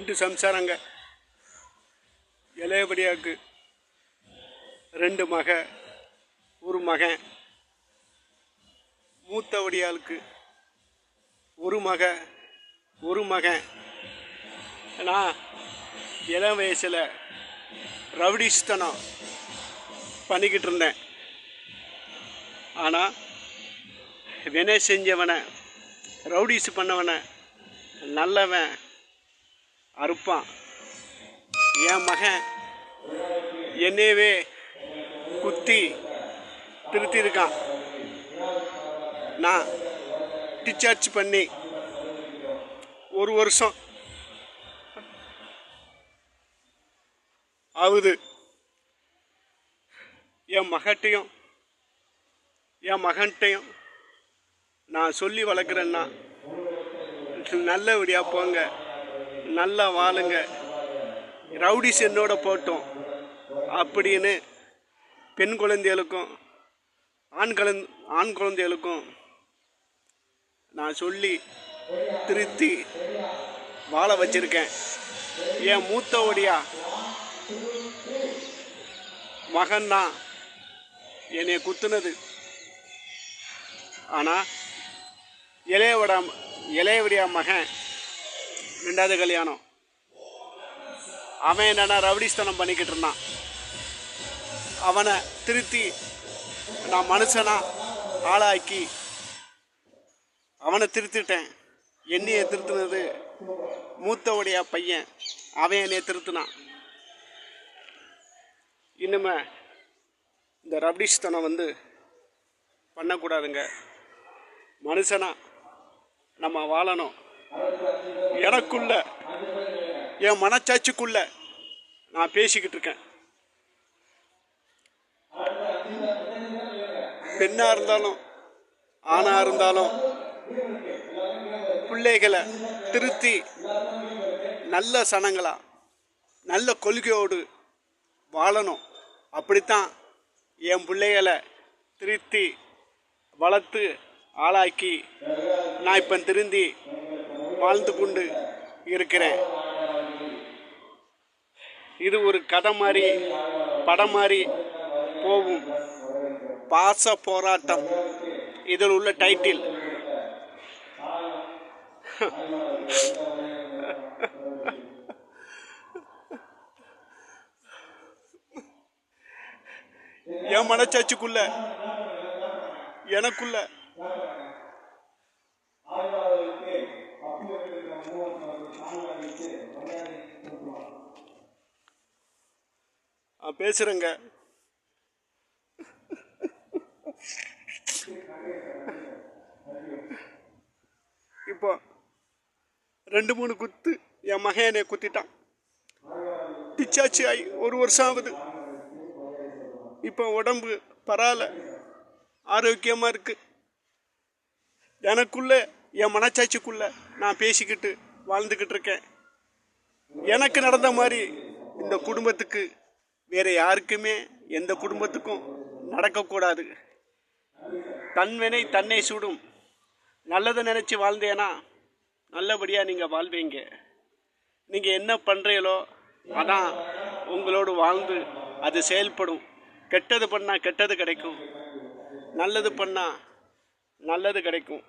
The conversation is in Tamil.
2 சம்சாரங்க. இளையபடியாவுக்கு 2 மக 1 மகன். மூத்தவடியாளுக்கு 1 மக 1 மகன். நான் இளம் வயசில் ரவுடிஸ்தனம் பண்ணிக்கிட்டு இருந்தேன். ஆனால் வினை செஞ்சவனை, ரவுடிஸ் பண்ணவனை நல்லவன் அறுப்பான். என் மகன் என்னையவே குத்தி திருத்திருக்கான். நான் டிஸ்சார்ஜ் பண்ணி 1 வருஷம் ஆகுது. என் மகட்டையும் என் மகன்கிட்டையும் நான் சொல்லி வளர்க்குறேன்னா, நல்லபடியாக போங்க, நல்லா வாழுங்க, ரவுடிஸ் என்னோட போட்டோம் அப்படின்னு பெண் குழந்தைகளுக்கும் ஆண் குழந்தைகளுக்கும் நான் சொல்லி திருத்தி வாழ வச்சிருக்கேன். என் மூத்தவடியா மகன்னா என்னை குத்துனது. ஆனால் இளையவடியா மகன் 2வது கல்யாணம். அவன் என்னன்னா ரவுடிஸ்தனம் பண்ணிக்கிட்டு இருந்தான். அவனை திருத்தி நான் மனுஷனா ஆளாக்கி அவனை திருத்திட்டேன். என்னையை திருத்தினது மூத்தவடியா பையன். அவன் என்னையை திருத்தினான். இன்னுமே இந்த ரவுடிஸ்தனம் பண்ணக்கூடாதுங்க. மனுஷனா நம்ம வாழணும். எனக்குள்ள என் மனச்சாட்சிக்குள்ள நான் பேசிக்கிட்டு இருக்கேன். பெண்ணாக இருந்தாலும் ஆணாக இருந்தாலும் பிள்ளைகளை திருத்தி நல்ல சனங்களா நல்ல கொள்கையோடு வாழணும். அப்படித்தான் என் பிள்ளைகளை திருத்தி வளர்த்து ஆளாக்கி நான் இப்போ திருந்தி வாழ்ந்து கொண்டு இருக்கிறேன். இது ஒரு கதை மாதிரி, படம் மாதிரி போகும். பாச போராட்டம் இதில் உள்ள டைட்டில். என் மனச்சாட்சிக்குள்ள எனக்குள்ள பேசுறேங்க. இப்போ 2-3 குத்து என் மகனை குத்திட்டான். டிச்சாச்சி ஆகி 1 வருஷம் ஆகுது. இப்போ உடம்பு பரவாயில்ல, ஆரோக்கியமாக இருக்கு. எனக்குள்ள என் மனச்சாட்சிக்குள்ள நான் பேசிக்கிட்டு வாழ்ந்துக்கிட்டு இருக்கேன். எனக்கு நடந்த மாதிரி இந்த குடும்பத்துக்கு வேறு யாருக்குமே எந்த குடும்பத்துக்கும் நடக்கக்கூடாது. தன்வினை தன்னை சுடும். நல்லதை நினச்சி வாழ்ந்தேன்னா நல்லபடியாக நீங்கள் வாழ்வீங்க. நீங்கள் என்ன பண்ணுறீங்களோ அதான் உங்களோடு வாழ்ந்து அது செயல்படும். கெட்டது பண்ணால் கெட்டது கிடைக்கும், நல்லது பண்ணால் நல்லது கிடைக்கும்.